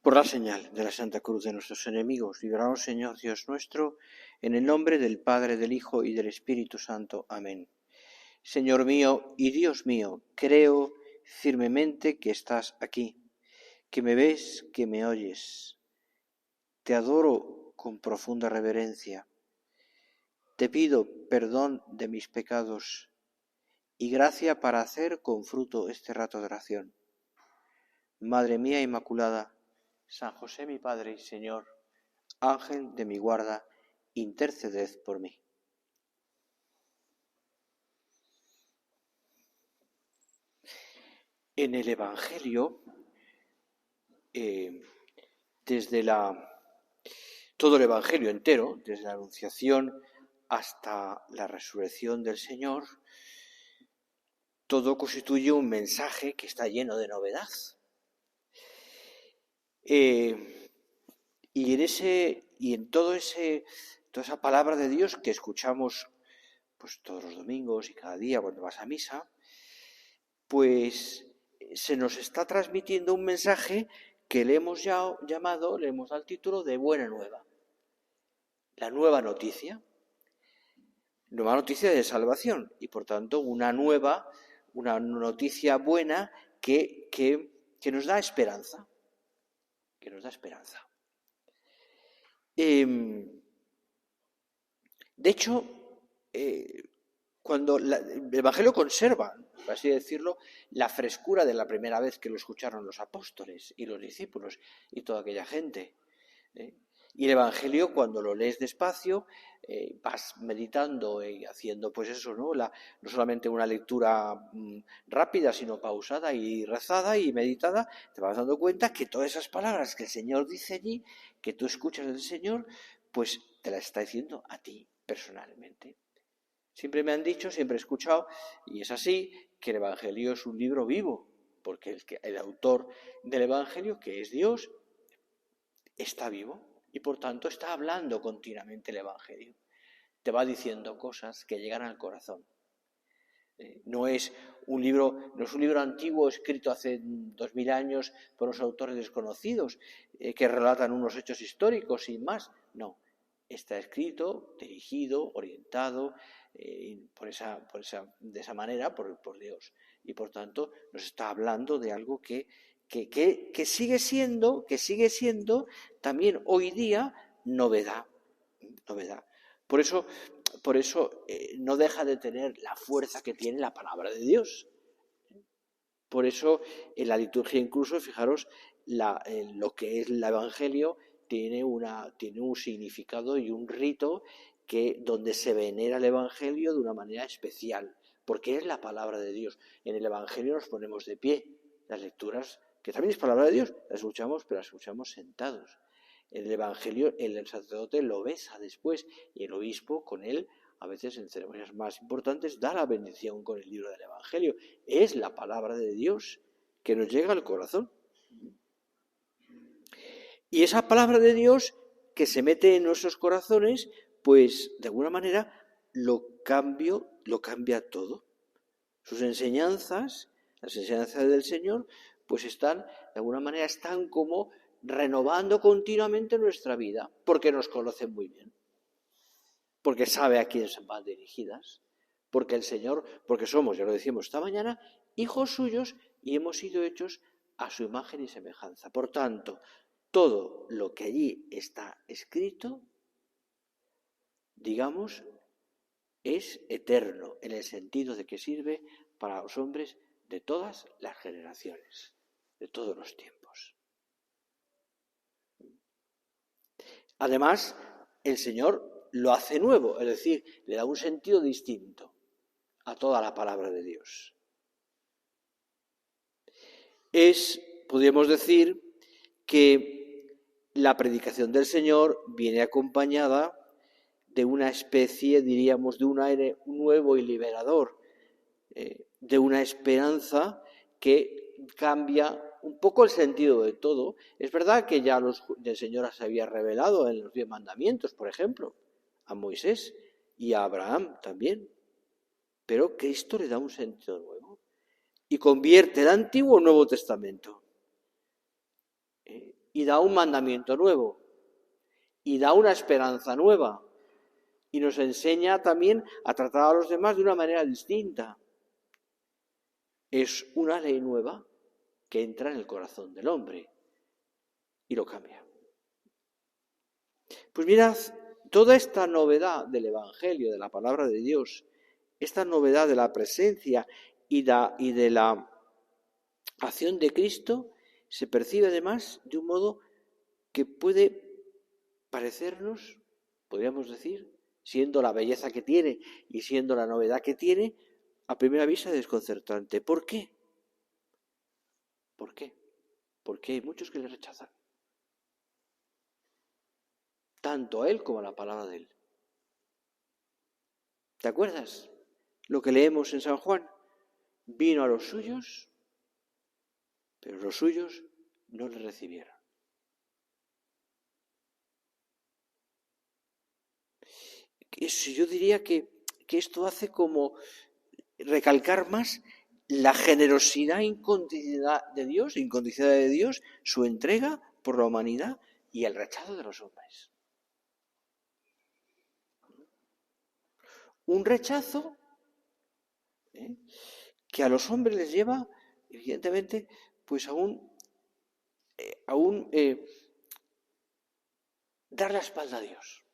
Por la señal de la Santa Cruz de nuestros enemigos, líbranos, Señor Dios nuestro, en el nombre del Padre, del Hijo y del Espíritu Santo. Amén. Señor mío y Dios mío, creo firmemente que estás aquí, que me ves, que me oyes. Te adoro con profunda reverencia. Te pido perdón de mis pecados y gracia para hacer con fruto este rato de oración. Madre mía Inmaculada, San José mi Padre y Señor, Ángel de mi guarda, interceded por mí. En el Evangelio, todo el Evangelio entero, desde la Anunciación hasta la resurrección del Señor, todo constituye un mensaje que está lleno de novedad. Y en toda esa palabra de Dios que escuchamos pues todos los domingos y cada día cuando vas a misa, pues se nos está transmitiendo un mensaje que le hemos llamado, le hemos dado el título de Buena Nueva. La nueva noticia de salvación y por tanto una noticia buena que nos da esperanza. De hecho, cuando el Evangelio conserva, por así decirlo, la frescura de la primera vez que lo escucharon los apóstoles y los discípulos y toda aquella gente. Y el Evangelio, cuando lo lees despacio, vas meditando y haciendo pues eso, no solamente una lectura rápida, sino pausada y rezada y meditada, te vas dando cuenta que todas esas palabras que el Señor dice allí, que tú escuchas del Señor, pues te las está diciendo a ti personalmente. Siempre me han dicho, siempre he escuchado, y es así, que el Evangelio es un libro vivo, porque el autor del Evangelio, que es Dios, está vivo y por tanto está hablando continuamente el Evangelio. Te va diciendo cosas que llegan al corazón. No es un libro antiguo escrito hace 2000 años por unos autores desconocidos que relatan unos hechos históricos sin más. No, está escrito, dirigido, orientado de esa manera por Dios. Y por tanto nos está hablando de algo que sigue siendo también hoy día novedad. Por eso no deja de tener la fuerza que tiene la palabra de Dios. Por eso en la liturgia incluso, fijaros, lo que es el Evangelio tiene un significado y un rito donde se venera el Evangelio de una manera especial, porque es la palabra de Dios. En el Evangelio nos ponemos de pie. Las lecturas, que también es palabra de Dios, las escuchamos, pero las escuchamos sentados. En el Evangelio el sacerdote lo besa después y el obispo con él, a veces en ceremonias más importantes, da la bendición con el libro del Evangelio. Es la palabra de Dios que nos llega al corazón. Y esa palabra de Dios que se mete en nuestros corazones, pues de alguna manera lo cambia todo. Sus enseñanzas, las enseñanzas del Señor, pues están como renovando continuamente nuestra vida, porque nos conoce muy bien, porque sabe a quién van dirigidas, porque el Señor, porque somos, ya lo decíamos esta mañana, hijos suyos y hemos sido hechos a su imagen y semejanza. Por tanto, todo lo que allí está escrito, digamos, es eterno, en el sentido de que sirve para los hombres de todas las generaciones, de todos los tiempos. Además, el Señor lo hace nuevo, es decir, le da un sentido distinto a toda la palabra de Dios. Podríamos decir que la predicación del Señor viene acompañada de una especie, diríamos, de un aire nuevo y liberador, de una esperanza que cambia un poco el sentido de todo. Es verdad que ya el Señor se había revelado en los 10 mandamientos, por ejemplo, a Moisés y a Abraham también, pero Cristo le da un sentido nuevo y convierte el Antiguo en Nuevo Testamento. y da un mandamiento nuevo, y da una esperanza nueva, y nos enseña también a tratar a los demás de una manera distinta. Es una ley nueva que entra en el corazón del hombre y lo cambia. Pues mirad, toda esta novedad del Evangelio, de la palabra de Dios, esta novedad de la presencia y de la acción de Cristo, se percibe además de un modo que puede parecernos, podríamos decir, siendo la belleza que tiene y siendo la novedad que tiene, a primera vista desconcertante. ¿Por qué? ¿Por qué? Porque hay muchos que le rechazan. Tanto a él como a la palabra de él. ¿Te acuerdas lo que leemos en San Juan? Vino a los suyos, pero los suyos no le recibieron. Yo diría que esto hace como recalcar más la generosidad incondicional de Dios, su entrega por la humanidad y el rechazo de los hombres. Un rechazo que a los hombres les lleva, evidentemente, pues a dar la espalda a Dios.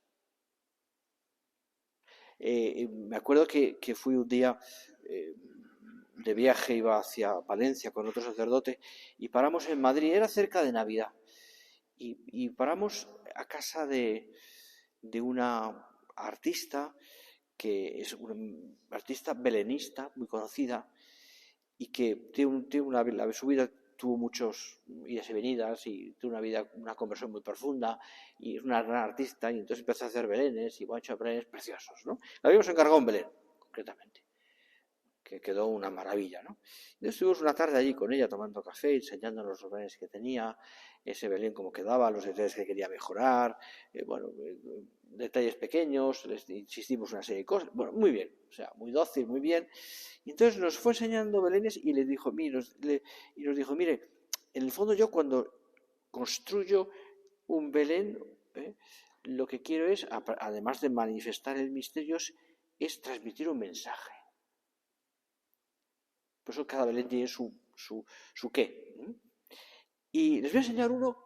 Me acuerdo que fui un día de viaje, iba hacia Valencia con otro sacerdote y paramos en Madrid, era cerca de Navidad, y paramos a casa de una artista que es una artista belenista muy conocida y que su vida tuvo muchos idas y venidas y tuvo una conversión muy profunda y es una gran artista, y entonces empezó a hacer belenes y ha hecho belenes preciosos, ¿no? La habíamos encargado un belén, concretamente, que quedó una maravilla, ¿no? Entonces estuvimos una tarde allí con ella tomando café, enseñándonos los belenes que tenía, ese belén cómo quedaba, los detalles que quería mejorar, detalles pequeños, les insistimos una serie de cosas, bueno, muy bien, o sea, muy dócil, muy bien. Y entonces nos fue enseñando belenes y nos dijo, mire, en el fondo yo cuando construyo un belén, lo que quiero es, además de manifestar el misterio, es transmitir un mensaje. Por eso cada belén tiene su qué. Y les voy a enseñar uno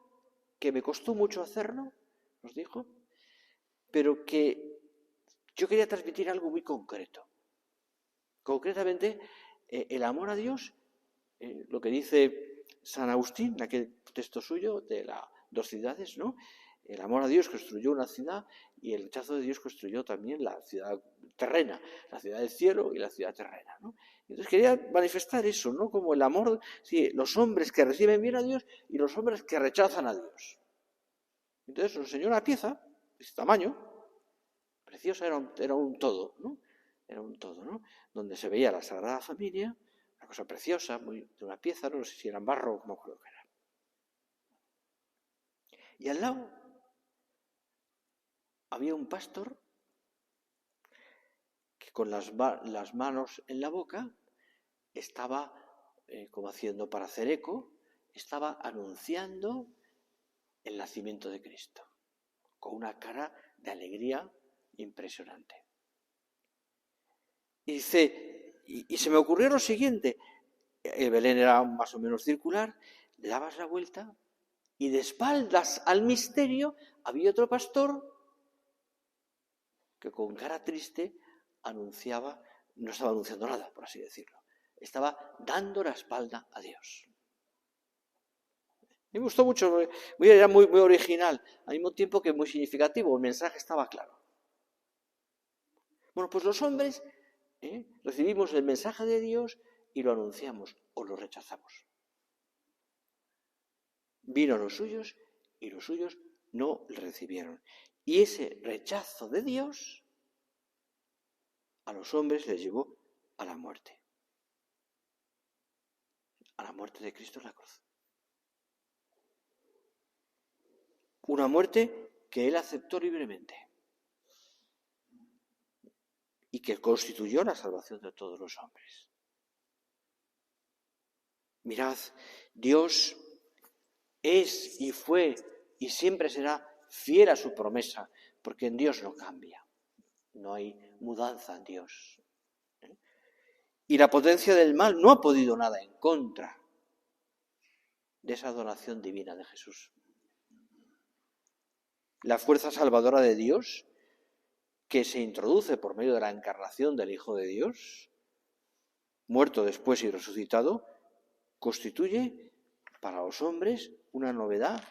que me costó mucho hacerlo, nos dijo, pero que yo quería transmitir algo muy concreto. Concretamente, el amor a Dios, lo que dice San Agustín, en aquel texto suyo de las dos ciudades, ¿no? El amor a Dios construyó una ciudad y el rechazo de Dios construyó también la ciudad terrena, la ciudad del cielo y la ciudad terrena, ¿no? Entonces quería manifestar eso, ¿no? Como el amor, sí, los hombres que reciben bien a Dios y los hombres que rechazan a Dios. Entonces nos enseñó una pieza de este tamaño, preciosa, era un todo, ¿no? Era un todo, ¿no? Donde se veía la Sagrada Familia, una cosa preciosa, de una pieza, no sé si era en barro, no me acuerdo qué era. Y al lado había un pastor que con las manos en la boca estaba, como haciendo para hacer eco, estaba anunciando el nacimiento de Cristo, con una cara de alegría impresionante. Y dice, y se me ocurrió lo siguiente, el Belén era más o menos circular, le dabas la vuelta y de espaldas al misterio había otro pastor que con cara triste anunciaba, no estaba anunciando nada, por así decirlo, estaba dando la espalda a Dios. Me gustó mucho, era muy original, al mismo tiempo que muy significativo, el mensaje estaba claro. Bueno, pues los hombres recibimos el mensaje de Dios y lo anunciamos o lo rechazamos. Vino a los suyos y los suyos no le recibieron. Y ese rechazo de Dios a los hombres les llevó a la muerte. A la muerte de Cristo en la cruz. Una muerte que Él aceptó libremente y que constituyó la salvación de todos los hombres. Mirad, Dios es y fue y siempre será fiel a su promesa, porque en Dios no cambia, no hay mudanza en Dios. Y la potencia del mal no ha podido nada en contra de esa donación divina de Jesús. La fuerza salvadora de Dios, que se introduce por medio de la encarnación del Hijo de Dios, muerto después y resucitado, constituye para los hombres una novedad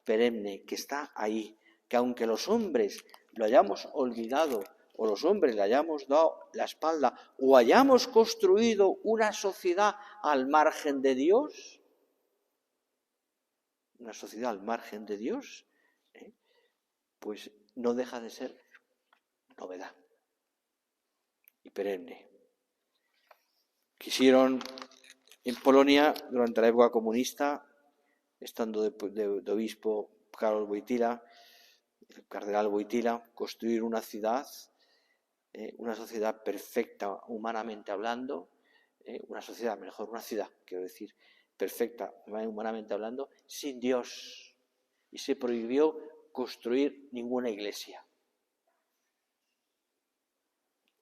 perenne que está ahí, que aunque los hombres lo hayamos olvidado o los hombres le hayamos dado la espalda o hayamos construido una sociedad al margen de Dios, una sociedad al margen de Dios, pues no deja de ser novedad y perenne. Quisieron en Polonia, durante la época comunista, estando de obispo Karol Wojtyła, el cardenal Wojtyła, construir una ciudad, una sociedad perfecta humanamente hablando, una sociedad, mejor, una ciudad, quiero decir, perfecta humanamente hablando, sin Dios. Y se prohibió construir ninguna iglesia.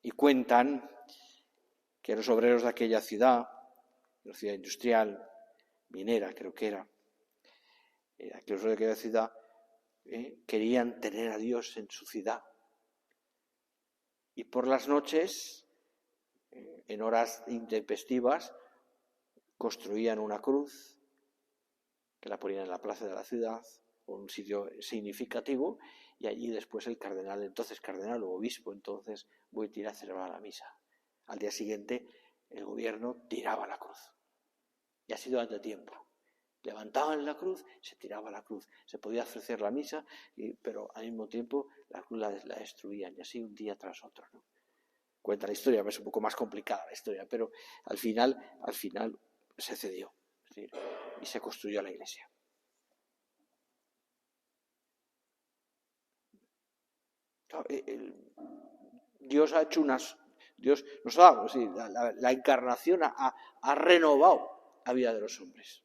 Y cuentan que los obreros de aquella ciudad, una ciudad industrial, minera creo que era, aquellos de aquella ciudad querían tener a Dios en su ciudad. Y por las noches, en horas intempestivas, construían una cruz que la ponían en la plaza de la ciudad, o un sitio significativo, y allí después el cardenal o obispo, entonces Wojtyła celebraba la misa. Al día siguiente el gobierno tiraba la cruz. Y así durante tiempo. Levantaban la cruz, se tiraba la cruz. Se podía ofrecer la misa, pero al mismo tiempo la cruz la destruían. Y así un día tras otro, ¿no? Cuenta la historia, es un poco más complicada la historia, pero al final se cedió. Es decir, y se construyó la iglesia. Dios ha hecho Dios nos ha dado, sí, la encarnación ha renovado la vida de los hombres.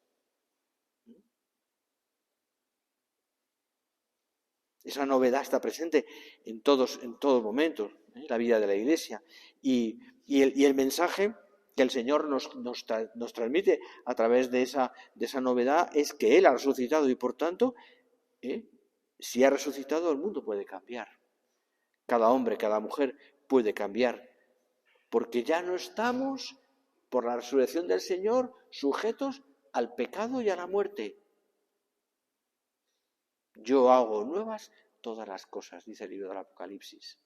Esa novedad está presente en todos momentos, la vida de la Iglesia. Y el mensaje que el Señor nos transmite a través de esa novedad es que Él ha resucitado y, por tanto, si ha resucitado, el mundo puede cambiar. Cada hombre, cada mujer puede cambiar. Porque ya no estamos, por la resurrección del Señor, sujetos al pecado y a la muerte. Yo hago nuevas todas las cosas, dice el libro del Apocalipsis.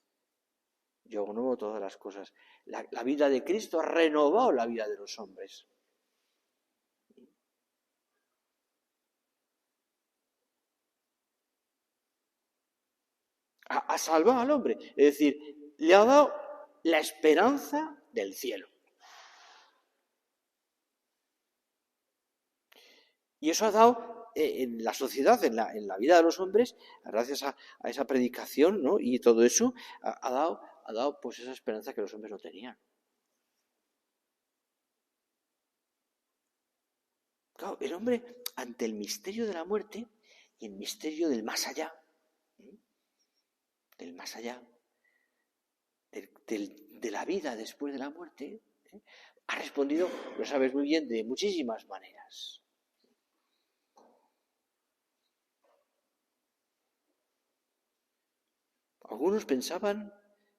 Yo hago nuevo todas las cosas. La vida de Cristo ha renovado la vida de los hombres. Ha salvado al hombre. Es decir, le ha dado la esperanza del cielo. Y eso ha dado en la sociedad, en la vida de los hombres, gracias a esa predicación, ¿no? Y todo eso, ha dado pues esa esperanza que los hombres no tenían. Claro, el hombre, ante el misterio de la muerte y el misterio del más allá, de la vida después de la muerte, ha respondido, lo sabes muy bien, de muchísimas maneras. Algunos pensaban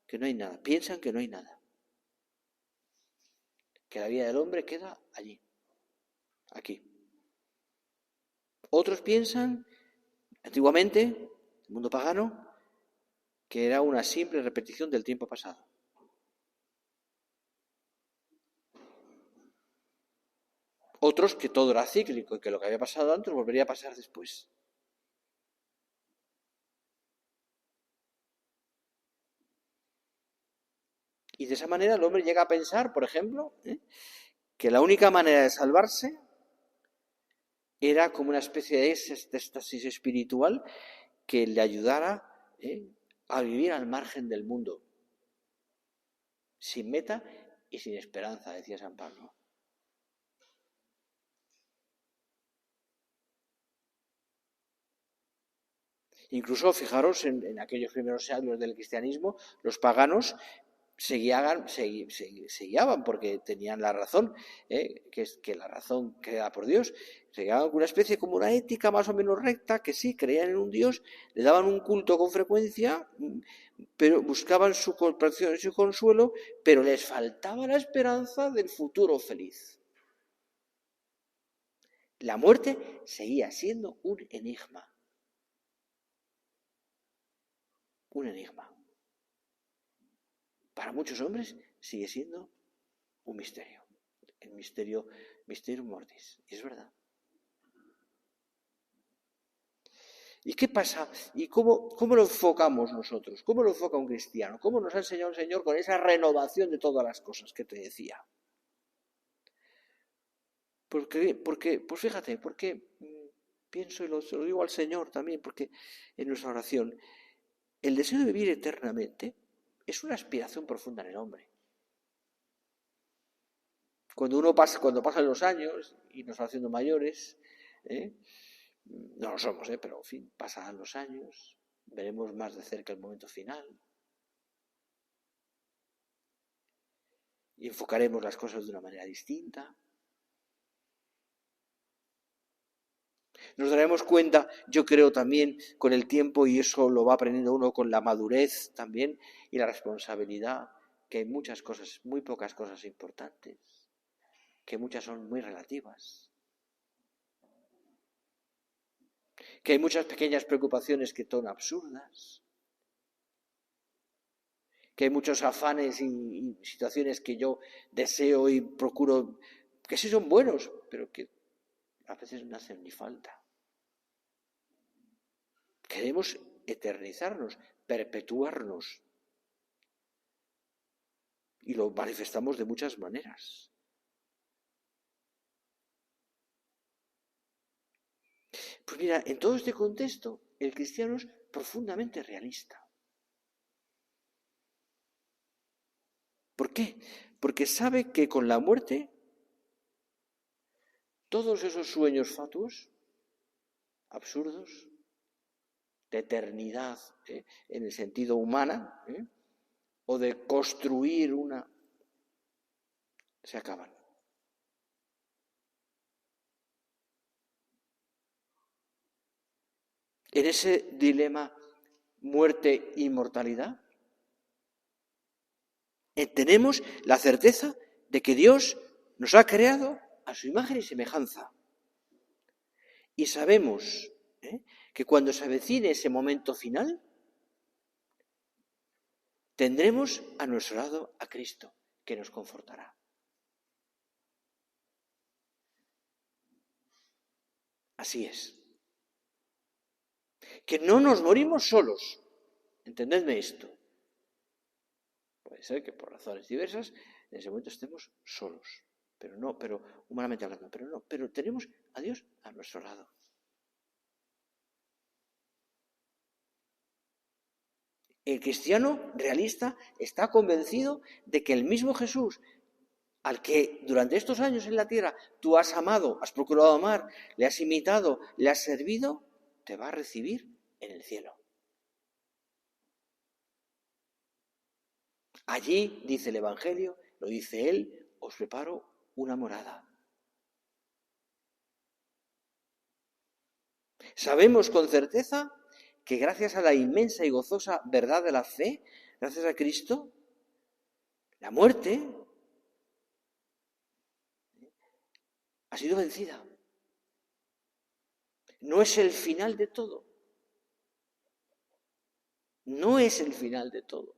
que no hay nada, piensan que no hay nada, que la vida del hombre queda allí, aquí. Otros piensan, antiguamente, el mundo pagano, que era una simple repetición del tiempo pasado. Otros que todo era cíclico y que lo que había pasado antes volvería a pasar después. Y de esa manera el hombre llega a pensar, por ejemplo, que la única manera de salvarse era como una especie de éxtasis espiritual que le ayudara a vivir al margen del mundo, sin meta y sin esperanza, decía San Pablo. Incluso, fijaros, en aquellos primeros siglos del cristianismo, los paganos se guiaban porque tenían la razón, que es que la razón queda por Dios. Se guiaban con una especie como una ética más o menos recta, que sí, creían en un Dios, le daban un culto con frecuencia, pero buscaban su comprensión y su consuelo, pero les faltaba la esperanza del futuro feliz. La muerte seguía siendo un enigma. Un enigma. Para muchos hombres sigue siendo un misterio. El mysterium mortis. Y es verdad. ¿Y qué pasa? ¿Y cómo lo enfocamos nosotros? ¿Cómo lo enfoca un cristiano? ¿Cómo nos ha enseñado el Señor con esa renovación de todas las cosas que te decía? Porque pues fíjate, porque pienso y se lo digo al Señor también, porque en nuestra oración, el deseo de vivir eternamente es una aspiración profunda en el hombre. Cuando pasan los años y nos va haciendo mayores, no lo somos, pero en fin, pasarán los años, veremos más de cerca el momento final y enfocaremos las cosas de una manera distinta. Nos daremos cuenta, yo creo también, con el tiempo, y eso lo va aprendiendo uno con la madurez también y la responsabilidad, que hay muchas cosas, muy pocas cosas importantes, que muchas son muy relativas, que hay muchas pequeñas preocupaciones que son absurdas, que hay muchos afanes y situaciones que yo deseo y procuro, que sí son buenos, pero que a veces no hacen ni falta. Queremos eternizarnos, perpetuarnos, y lo manifestamos de muchas maneras. Pues mira, en todo este contexto, el cristiano es profundamente realista. ¿Por qué? Porque sabe que con la muerte, todos esos sueños fatuos, absurdos, de eternidad, en el sentido humano, o de construir se acaban. En ese dilema muerte-inmortalidad, tenemos la certeza de que Dios nos ha creado a su imagen y semejanza. Y sabemos que cuando se avecine ese momento final, tendremos a nuestro lado a Cristo, que nos confortará. Así es. Que no nos morimos solos. Entendedme esto. Puede ser que por razones diversas en ese momento estemos solos. Pero humanamente hablando, pero tenemos a Dios a nuestro lado. El cristiano realista está convencido de que el mismo Jesús, al que durante estos años en la tierra tú has amado, has procurado amar, le has imitado, le has servido, te va a recibir en el cielo. Allí, dice el Evangelio, lo dice él, os preparo una morada. Sabemos con certeza que gracias a la inmensa y gozosa verdad de la fe, gracias a Cristo, la muerte ha sido vencida. No es el final de todo. No es el final de todo.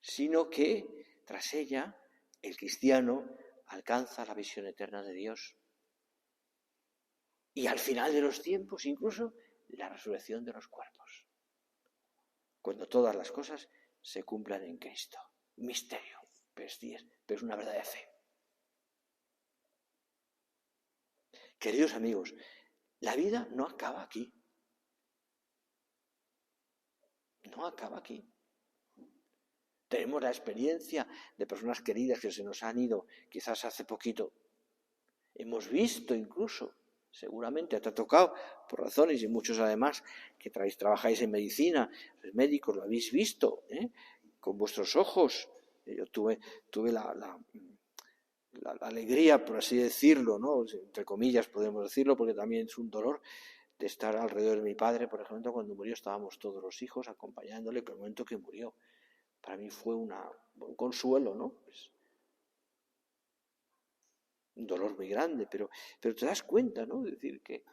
Sino que tras ella el cristiano alcanza la visión eterna de Dios. Y al final de los tiempos, incluso, la resurrección de los cuerpos. Cuando todas las cosas se cumplan en Cristo. Misterio, pero es una verdad de fe. Queridos amigos, la vida no acaba aquí. No acaba aquí. Tenemos la experiencia de personas queridas que se nos han ido quizás hace poquito. Hemos visto incluso Seguramente te ha tocado por razones, y muchos además que trabajáis en medicina, los médicos, lo habéis visto, con vuestros ojos. Yo tuve la alegría, por así decirlo, ¿no? Entre comillas podemos decirlo, porque también es un dolor, de estar alrededor de mi padre, por ejemplo, cuando murió estábamos todos los hijos acompañándole en el momento que murió. Para mí fue un consuelo, ¿no? Pues, un dolor muy grande, pero te das cuenta, ¿no? Es decir, que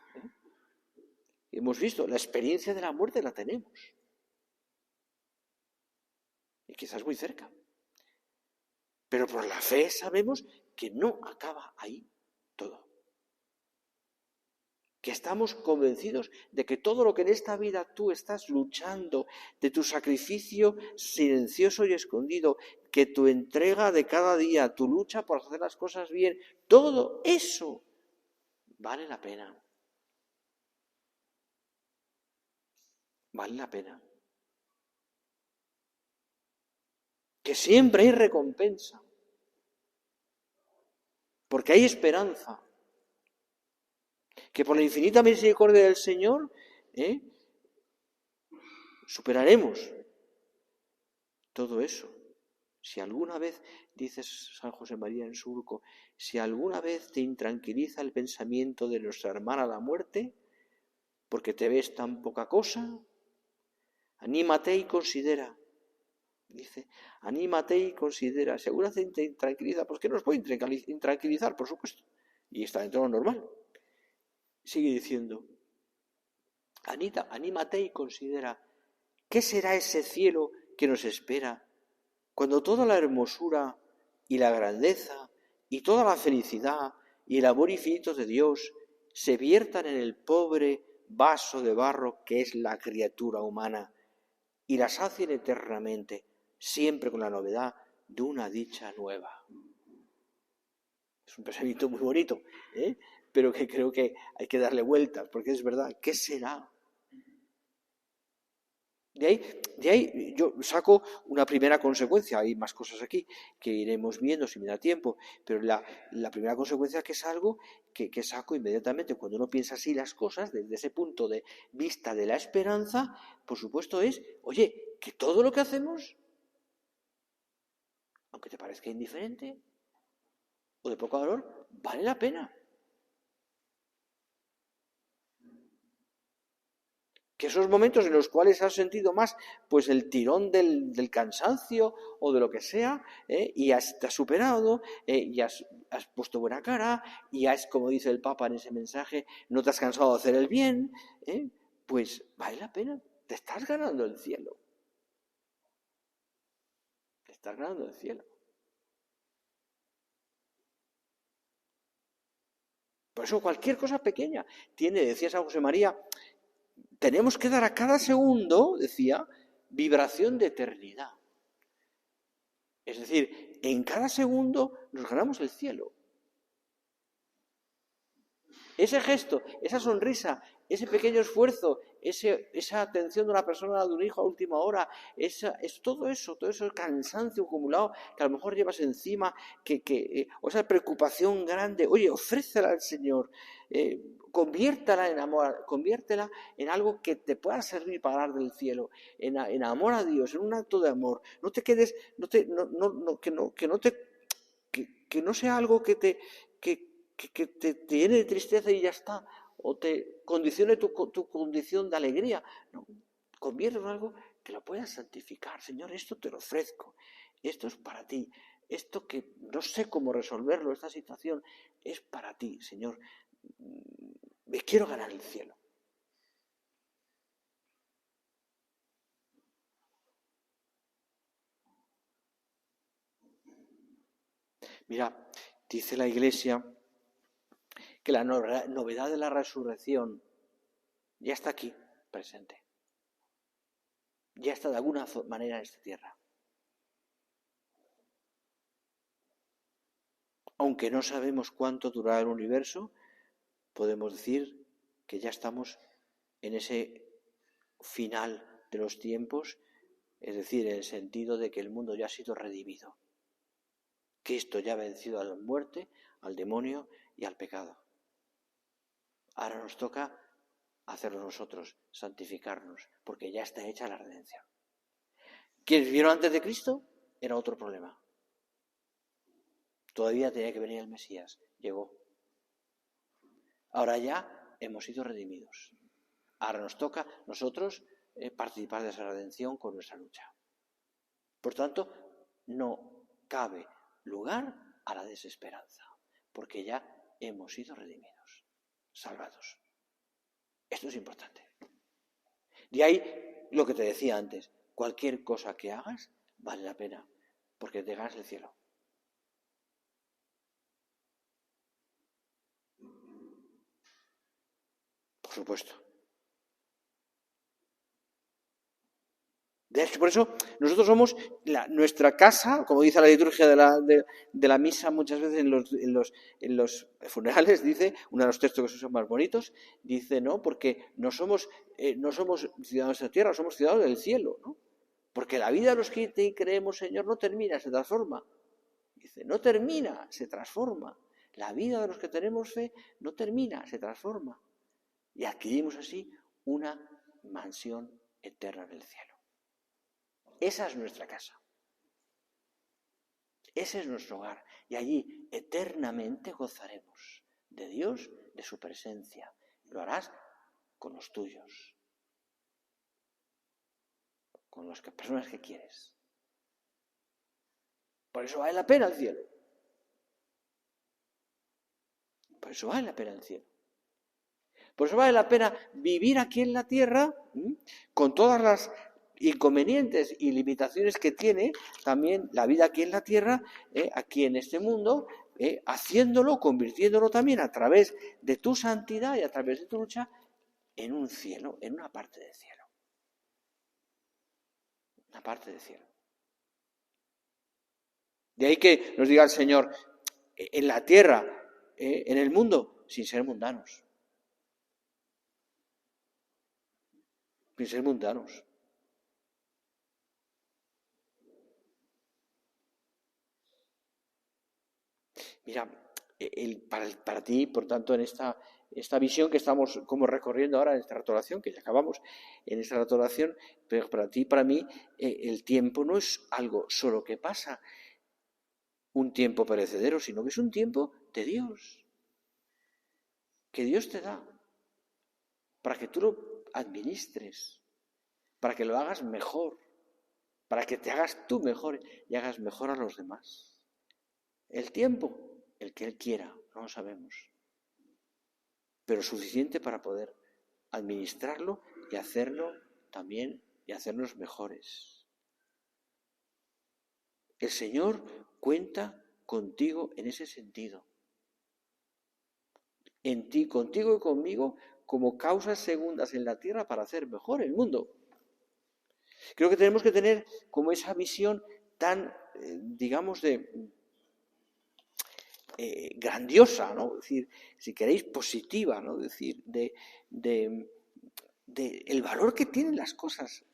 hemos visto, la experiencia de la muerte la tenemos. Y quizás muy cerca. Pero por la fe sabemos que no acaba ahí todo. Que estamos convencidos de que todo lo que en esta vida tú estás luchando, de tu sacrificio silencioso y escondido, que tu entrega de cada día, tu lucha por hacer las cosas bien, todo eso vale la pena. Vale la pena. Que siempre hay recompensa. Porque hay esperanza. Que por la infinita misericordia del Señor superaremos todo eso. Si alguna vez, dice San José María en Surco, si alguna vez te intranquiliza el pensamiento de nuestra hermana la muerte, porque te ves tan poca cosa, anímate y considera. Dice, anímate y considera. Si alguna vez te intranquiliza, pues que nos puede intranquilizar, por supuesto. Y está dentro de lo normal. Sigue diciendo, Anita, anímate y considera, ¿qué será ese cielo que nos espera cuando toda la hermosura y la grandeza y toda la felicidad y el amor infinito de Dios se viertan en el pobre vaso de barro que es la criatura humana y la sacien eternamente, siempre con la novedad de una dicha nueva? Es un pensamiento muy bonito, pero que creo que hay que darle vueltas, porque es verdad, ¿qué será? De ahí yo saco una primera consecuencia, hay más cosas aquí que iremos viendo si me da tiempo, pero la primera consecuencia que es algo que saco inmediatamente cuando uno piensa así las cosas, desde ese punto de vista de la esperanza, por supuesto es, oye, que todo lo que hacemos, aunque te parezca indiferente o de poco valor, vale la pena. Que esos momentos en los cuales has sentido más pues el tirón del cansancio o de lo que sea, y te has superado, y has puesto buena cara, y como dice el Papa en ese mensaje, no te has cansado de hacer el bien, pues vale la pena, te estás ganando el cielo. Te estás ganando el cielo. Por eso cualquier cosa pequeña tiene, decía San José María, tenemos que dar a cada segundo, decía, vibración de eternidad. Es decir, en cada segundo nos ganamos el cielo. Ese gesto, esa sonrisa, ese pequeño esfuerzo, esa atención de una persona, de un hijo a última hora, es todo eso cansancio acumulado que a lo mejor llevas encima, o esa preocupación grande, oye, ofrécela al Señor, conviértela en amor, conviértela en algo que te pueda servir para dar del cielo, en amor a Dios, en un acto de amor. No te quedes, que no sea algo que te llene de tristeza y ya está, o te condicione tu condición de alegría. No, conviértelo en algo que lo puedas santificar. Señor, esto te lo ofrezco, esto es para ti, esto que no sé cómo resolverlo, esta situación, es para ti, Señor. Me quiero ganar el cielo. Mira, dice la Iglesia que la novedad de la resurrección ya está aquí, presente. Ya está de alguna manera en esta tierra. Aunque no sabemos cuánto durará el universo, podemos decir que ya estamos en ese final de los tiempos, es decir, en el sentido de que el mundo ya ha sido redimido. Cristo ya ha vencido a la muerte, al demonio y al pecado. Ahora nos toca hacerlo nosotros, santificarnos, porque ya está hecha la redención. ¿Quienes vivieron antes de Cristo? Era otro problema. Todavía tenía que venir el Mesías. Llegó. Ahora ya hemos sido redimidos. Ahora nos toca nosotros participar de esa redención con nuestra lucha. Por tanto, no cabe lugar a la desesperanza, porque ya hemos sido redimidos, salvados. Esto es importante. De ahí lo que te decía antes, cualquier cosa que hagas vale la pena, porque te ganas el cielo. Por supuesto. De hecho, por eso nosotros somos nuestra casa, como dice la liturgia de la misa muchas veces en los funerales, dice, uno de los textos que son más bonitos, dice, ¿no? Porque no somos ciudadanos de la tierra, somos ciudadanos del cielo, ¿no? Porque la vida de los que creemos, Señor, no termina, se transforma. Dice, no termina, se transforma. La vida de los que tenemos fe no termina, se transforma. Y adquirimos así una mansión eterna del cielo. Esa es nuestra casa. Ese es nuestro hogar. Y allí eternamente gozaremos de Dios, de su presencia. Lo harás con los tuyos, con las personas que quieres. Por eso vale la pena el cielo. Por eso vale la pena el cielo. Por eso vale la pena vivir aquí en la tierra, con todas las inconvenientes y limitaciones que tiene también la vida aquí en la tierra, aquí en este mundo, haciéndolo, convirtiéndolo también a través de tu santidad y a través de tu lucha en un cielo, en una parte del cielo. Una parte del cielo. De ahí que nos diga el Señor, en la tierra, en el mundo, sin ser mundanos. Sin ser mundanos. Mira, para ti, por tanto, en esta visión que estamos como recorriendo ahora en esta restauración, que ya acabamos en esta restauración, pero para ti y para mí, el tiempo no es algo solo que pasa, un tiempo perecedero, sino que es un tiempo de Dios, que Dios te da, para que tú lo administres, para que lo hagas mejor, para que te hagas tú mejor y hagas mejor a los demás. El tiempo, el que Él quiera, no lo sabemos, pero suficiente para poder administrarlo y hacerlo también y hacernos mejores. El Señor cuenta contigo en ese sentido. En ti, contigo y conmigo, como causas segundas en la tierra para hacer mejor el mundo. Creo que tenemos que tener como esa visión tan, digamos, grandiosa, ¿no? Es decir, si queréis, positiva, ¿no? Es decir, de el valor que tienen las cosas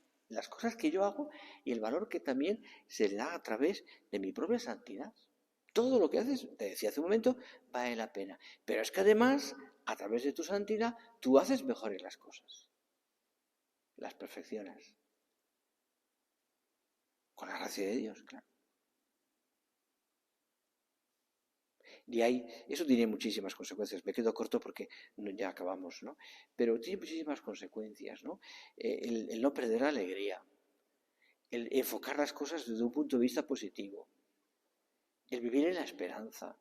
que yo hago y el valor que también se le da a través de mi propia santidad. Todo lo que haces, te decía hace un momento, vale la pena. Pero es que además, a través de tu santidad, tú haces mejores las cosas. Las perfeccionas. Con la gracia de Dios, claro. Y ahí, eso tiene muchísimas consecuencias. Me quedo corto porque ya acabamos, ¿no? Pero tiene muchísimas consecuencias, ¿no? El no perder la alegría, el enfocar las cosas desde un punto de vista positivo, el vivir en la esperanza,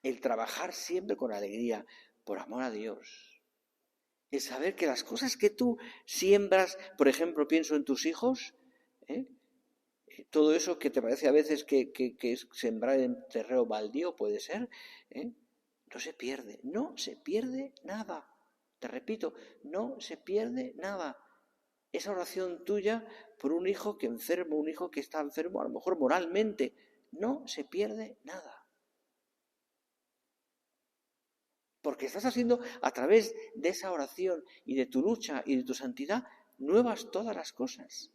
el trabajar siempre con alegría, por amor a Dios, el saber que las cosas que tú siembras, por ejemplo, pienso en tus hijos, todo eso que te parece a veces que es sembrar en terreno baldío, puede ser, no se pierde nada. Te repito, no se pierde nada. Esa oración tuya por un hijo que enfermo, un hijo que está enfermo, a lo mejor moralmente, no se pierde nada. Porque estás haciendo a través de esa oración y de tu lucha y de tu santidad nuevas todas las cosas.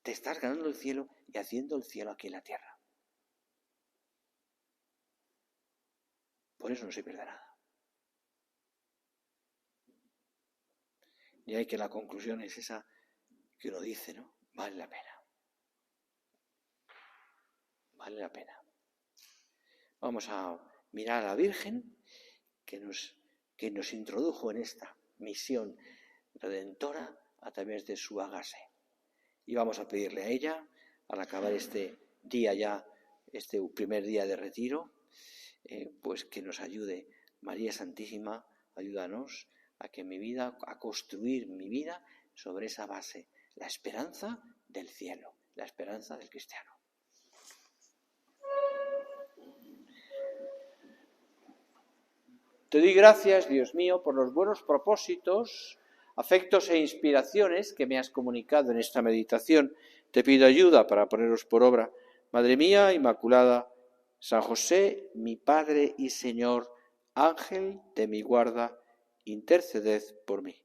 Te estás ganando el cielo y haciendo el cielo aquí en la tierra. Por eso no se pierde nada. Y hay que la conclusión es esa que uno dice, ¿no? Vale la pena. Vale la pena. Vamos a mirar a la Virgen que nos introdujo en esta misión redentora a través de su hágase. Y vamos a pedirle a ella, al acabar este día ya, este primer día de retiro, pues que nos ayude. María Santísima, ayúdanos a que a construir mi vida sobre esa base, la esperanza del cielo, la esperanza del cristiano. Te doy gracias, Dios mío, por los buenos propósitos, afectos e inspiraciones que me has comunicado en esta meditación. Te pido ayuda para ponerlos por obra. Madre mía Inmaculada, San José, mi Padre y Señor, Ángel de mi guarda, interceded por mí.